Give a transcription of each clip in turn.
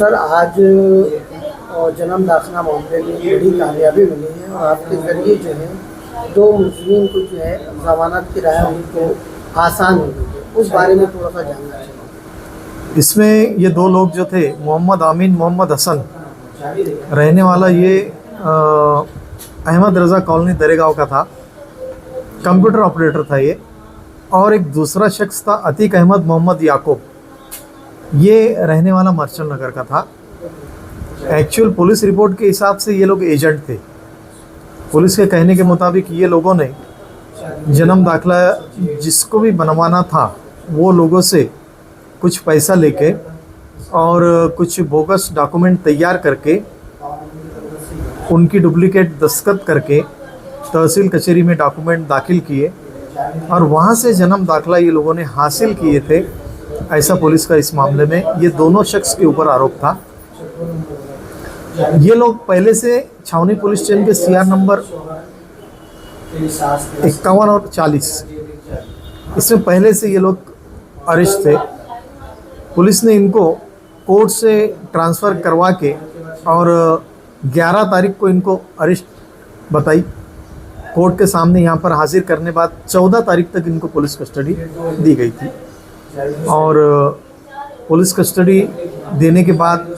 Sir आज जन्म दाखिला मामले में बड़ी कामयाबी मिली है और आपके ज़रिए जो है दो मुस्लिम को जो है जमानत की राह उनको आसान हो गई है, उस बारे में थोड़ा सा जानना चाहिए। इसमें ये दो लोग जो थे, मोहम्मद आमीन, मोहम्मद हसन, रहने वाला ये अहमद रज़ा कॉलोनी दरेगांव का था, कंप्यूटर ऑपरेटर था ये। और एक दूसरा शख्स था अतीक अहमद मोहम्मद याकूब, ये रहने वाला मर्चेंट नगर का था। एक्चुअल पुलिस रिपोर्ट के हिसाब से ये लोग एजेंट थे। पुलिस के कहने के मुताबिक ये लोगों ने जन्म दाखिला जिसको भी बनवाना था वो लोगों से कुछ पैसा लेके और कुछ बोगस डॉक्यूमेंट तैयार करके उनकी डुप्लीकेट दस्तखत करके तहसील कचहरी में डॉक्यूमेंट दाखिल किए और वहाँ से जन्म दाखिला ये लोगों ने हासिल किए थे। ऐसा पुलिस का इस मामले में ये दोनों शख्स के ऊपर आरोप था। ये लोग पहले से छावनी पुलिस स्टेशन के CR नंबर 51 और 40 इसमें पहले से ये लोग अरेस्ट थे। पुलिस ने इनको कोर्ट से ट्रांसफ़र करवा के और 11 तारीख को इनको अरेस्ट बताई। कोर्ट के सामने यहाँ पर हाजिर करने बाद 14 तारीख तक इनको पुलिस कस्टडी दी गई थी और पुलिस कस्टडी देने के बाद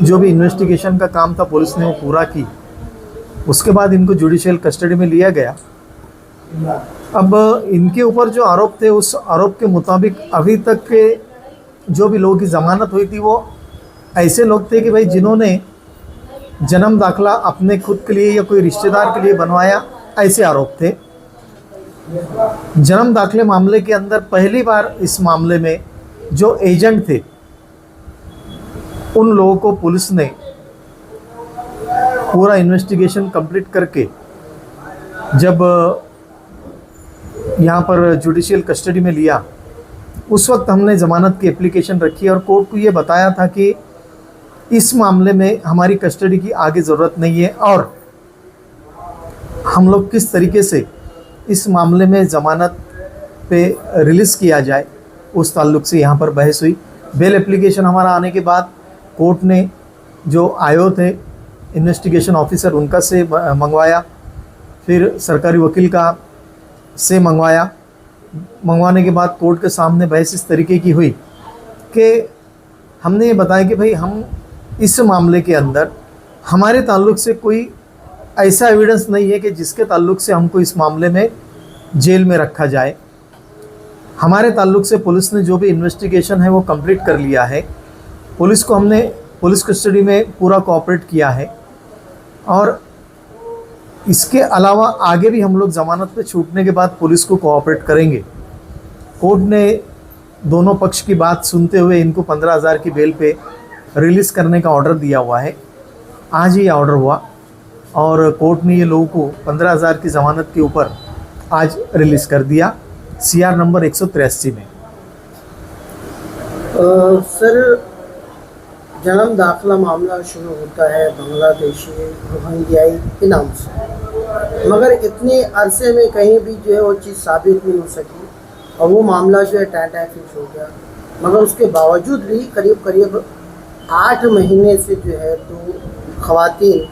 जो भी इन्वेस्टिगेशन का काम था पुलिस ने वो पूरा की। उसके बाद इनको जुडिशियल कस्टडी में लिया गया। अब इनके ऊपर जो आरोप थे उस आरोप के मुताबिक अभी तक के जो भी लोगों की ज़मानत हुई थी वो ऐसे लोग थे कि भाई जिन्होंने जन्म दाखिला अपने खुद के लिए या कोई रिश्तेदार के लिए बनवाया, ऐसे आरोप थे। जन्म दाखिले मामले के अंदर पहली बार इस मामले में जो एजेंट थे उन लोगों को पुलिस ने पूरा इन्वेस्टिगेशन कंप्लीट करके जब यहाँ पर जुडिशियल कस्टडी में लिया, उस वक्त हमने ज़मानत की एप्लीकेशन रखी और कोर्ट को ये बताया था कि इस मामले में हमारी कस्टडी की आगे ज़रूरत नहीं है और हम लोग किस तरीके से इस मामले में ज़मानत पे रिलीज़ किया जाए, उस ताल्लुक़ से यहाँ पर बहस हुई। बेल एप्लीकेशन हमारा आने के बाद कोर्ट ने जो आयो थे इन्वेस्टिगेशन ऑफिसर उनका से मंगवाया, फिर सरकारी वकील का से मंगवाने के बाद कोर्ट के सामने बहस इस तरीके की हुई कि हमने ये बताया कि भाई हम इस मामले के अंदर हमारे ताल्लुक़ से कोई ऐसा एविडेंस नहीं है कि जिसके ताल्लुक़ से हमको इस मामले में जेल में रखा जाए। हमारे ताल्लुक़ से पुलिस ने जो भी इन्वेस्टिगेशन है वो कंप्लीट कर लिया है। पुलिस को हमने पुलिस कस्टडी में पूरा कोऑपरेट किया है और इसके अलावा आगे भी हम लोग ज़मानत पे छूटने के बाद पुलिस को कोऑपरेट करेंगे। कोर्ट ने दोनों पक्ष की बात सुनते हुए इनको 15,000 की बेल पे रिलीज़ करने का ऑर्डर दिया हुआ है। आज ही ऑर्डर हुआ और कोर्ट ने ये लोगों को 15,000 की ज़मानत के ऊपर आज रिलीज़ कर दिया CR नंबर 183 में। सर जन्म दाखिला मामला शुरू होता है बांग्लादेशी रोहिंग्याई के नाम से, मगर इतने अरसे में कहीं भी जो है वो चीज़ साबित नहीं हो सकी और वो मामला जो है टाटा फिक्स हो गया। मगर उसके बावजूद भी करीब 8 महीने से जो है तो ख़वातीन,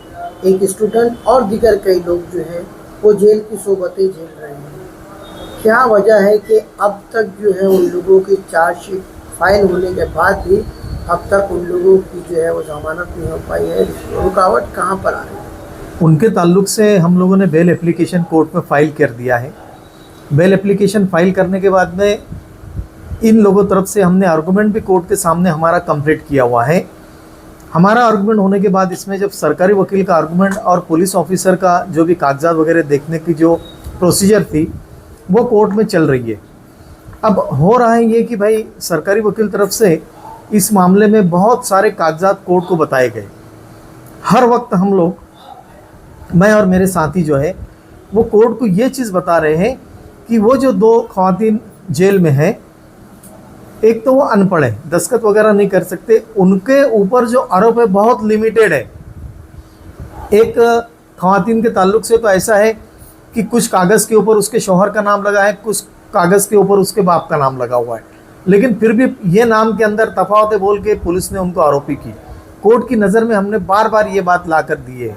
एक स्टूडेंट और दीगर कई लोग जो है वो जेल की सोबतें झेल रहे हैं। क्या वजह है कि अब तक जो है उन लोगों की चार्जशीट फाइल होने के बाद भी अब तक उन लोगों की जो है वो ज़मानत नहीं हो पाई है? रुकावट कहाँ पर आ रही है? उनके ताल्लुक़ से हम लोगों ने बेल एप्लीकेशन कोर्ट में फ़ाइल कर दिया है। बेल एप्लीकेशन फ़ाइल करने के बाद में इन लोगों तरफ से हमने आर्गूमेंट भी कोर्ट के सामने हमारा कंप्लीट किया हुआ है। हमारा आर्गूमेंट होने के बाद इसमें जब सरकारी वकील का आर्गूमेंट और पुलिस ऑफिसर का जो भी कागजात वगैरह देखने की जो प्रोसीजर थी वो कोर्ट में चल रही है। अब हो रहा है ये कि भाई सरकारी वकील तरफ से इस मामले में बहुत सारे कागजात कोर्ट को बताए गए। हर वक्त हम लोग, मैं और मेरे साथी जो है वो कोर्ट को ये चीज़ बता रहे हैं कि वो जो 2 ख़वातीन जेल में है, एक तो वो अनपढ़ है, दस्तखत वगैरह नहीं कर सकते, उनके ऊपर जो आरोप है बहुत लिमिटेड है। एक ख़वातीन के ताल्लुक़ से तो ऐसा है कि कुछ कागज़ के ऊपर उसके शौहर का नाम लगा है, कुछ कागज़ के ऊपर उसके बाप का नाम लगा हुआ है। लेकिन फिर भी ये नाम के अंदर तफावत बोल के पुलिस ने उनको आरोपी की। कोर्ट की नज़र में हमने बार बार ये बात ला कर दी है।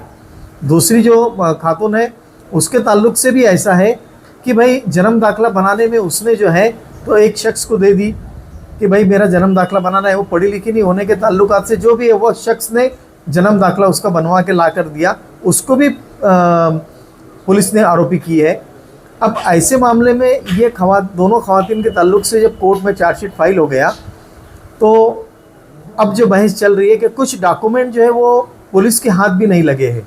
दूसरी जो खातून है उसके ताल्लुक से भी ऐसा है कि भाई जन्म दाखला बनाने में उसने जो है तो एक शख्स को दे दी कि भाई मेरा जन्म दाखला बनाना है, वो पढ़ी लिखी नहीं होने के ताल्लुकात से जो भी है वो शख्स ने जन्म दाखला उसका बनवा के ला कर दिया, उसको भी पुलिस ने आरोपी की है। अब ऐसे मामले में ये दोनों खवातीन के ताल्लुक से जब कोर्ट में चार्जशीट फाइल हो गया तो अब जो बहस चल रही है कि कुछ डॉक्यूमेंट जो है वो पुलिस के हाथ भी नहीं लगे हैं।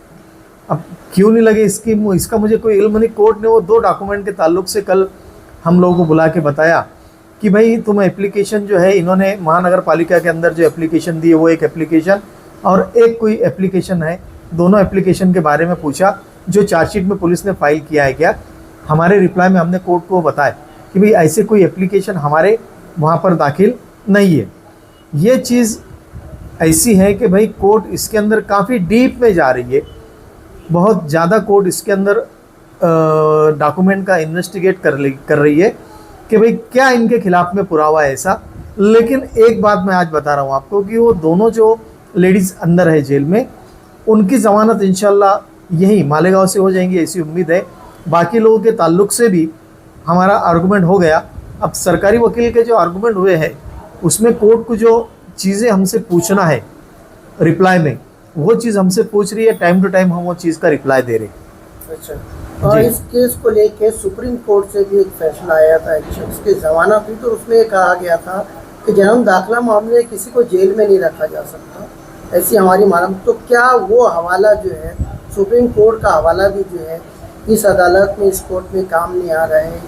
अब क्यों नहीं लगे इसका मुझे कोई इल्म नहीं। कोर्ट ने वो 2 डॉक्यूमेंट के ताल्लुक से कल हम लोगों को बुला के बताया कि भाई तुम एप्लीकेशन जो है, इन्होंने महानगर पालिका के अंदर जो एप्लीकेशन दी है वो एक एप्लीकेशन और एक कोई एप्लीकेशन है, दोनों एप्लीकेशन के बारे में पूछा जो चार्जशीट में पुलिस ने फाइल किया है क्या। हमारे रिप्लाई में हमने कोर्ट को बताया कि भाई ऐसे कोई एप्लीकेशन हमारे वहाँ पर दाखिल नहीं है। ये चीज़ ऐसी है कि भाई कोर्ट इसके अंदर काफ़ी डीप में जा रही है, बहुत ज़्यादा कोर्ट इसके अंदर डॉक्यूमेंट का इन्वेस्टिगेट कर रही है कि भाई क्या इनके खिलाफ में पुरावा है ऐसा। लेकिन एक बात मैं आज बता रहा हूँ आपको कि वो दोनों जो लेडीज़ अंदर है जेल में, उनकी ज़मानत इंशाल्लाह यही मालेगांव से हो जाएंगी ऐसी उम्मीद है। बाकी लोगों के ताल्लुक से भी हमारा आर्गूमेंट हो गया। अब सरकारी वकील के जो आर्गूमेंट हुए हैं उसमें कोर्ट को जो चीज़ें हमसे पूछना है रिप्लाई में, वो चीज़ हमसे पूछ रही है, टाइम टू टाइम हम वो चीज़ का रिप्लाई दे रहे हैं। अच्छा, और इस केस को लेके सुप्रीम कोर्ट से भी एक फैसला आया था, एक शख्स की जमानत हुई तो उसमें ये कहा गया था कि जन्म दाखिला मामले में किसी को जेल में नहीं रखा जा सकता, ऐसी हमारी मानव। तो क्या वो हवाला जो है सुप्रीम कोर्ट का हवाला भी जो है इस अदालत में, इस कोर्ट में काम नहीं आ रहा है,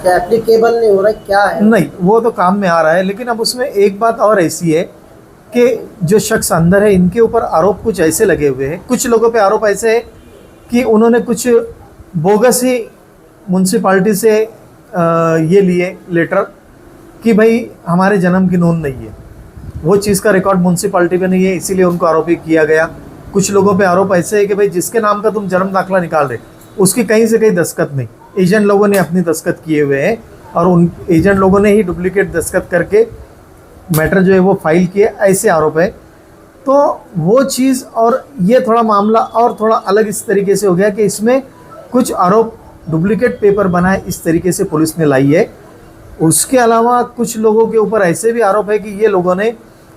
क्या एप्लीकेबल नहीं हो रहा है, क्या है? नहीं, वो तो काम में आ रहा है, लेकिन अब उसमें एक बात और ऐसी है कि जो शख्स अंदर है इनके ऊपर आरोप कुछ ऐसे लगे हुए हैं, कुछ लोगों पे आरोप ऐसे है कि उन्होंने कुछ बोगस ही म्यूनसिपाल्टी से ये लिए लेटर कि भाई हमारे जन्म की नोंद नहीं है, वो चीज़ का रिकॉर्ड म्यूनसिपाल्टी पे नहीं है, इसीलिए उनको आरोपी किया गया। कुछ लोगों पे आरोप ऐसे है कि भाई जिसके नाम का तुम जन्म दाखला निकाल रहे उसकी कहीं से कहीं दस्तखत नहीं, एजेंट लोगों ने अपनी दस्तखत किए हुए हैं और उन एजेंट लोगों ने ही डुप्लीकेट दस्तखत करके मैटर जो है वो फाइल किए, ऐसे आरोप है। तो वो चीज़ और ये थोड़ा मामला और थोड़ा अलग इस तरीके से हो गया कि इसमें कुछ आरोप डुप्लीकेट पेपर बनाए इस तरीके से पुलिस ने लाई है। उसके अलावा कुछ लोगों के ऊपर ऐसे भी आरोप है कि ये लोगों ने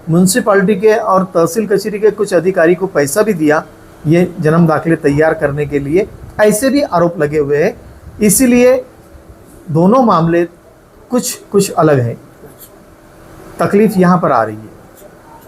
म्यूनसिपाल्टी के और तहसील कचहरी के कुछ अधिकारी को पैसा भी दिया ये जन्म दाखिले तैयार करने के लिए, ऐसे भी आरोप लगे हुए हैं। इसीलिए दोनों मामले कुछ अलग हैं, तकलीफ यहाँ पर आ रही है।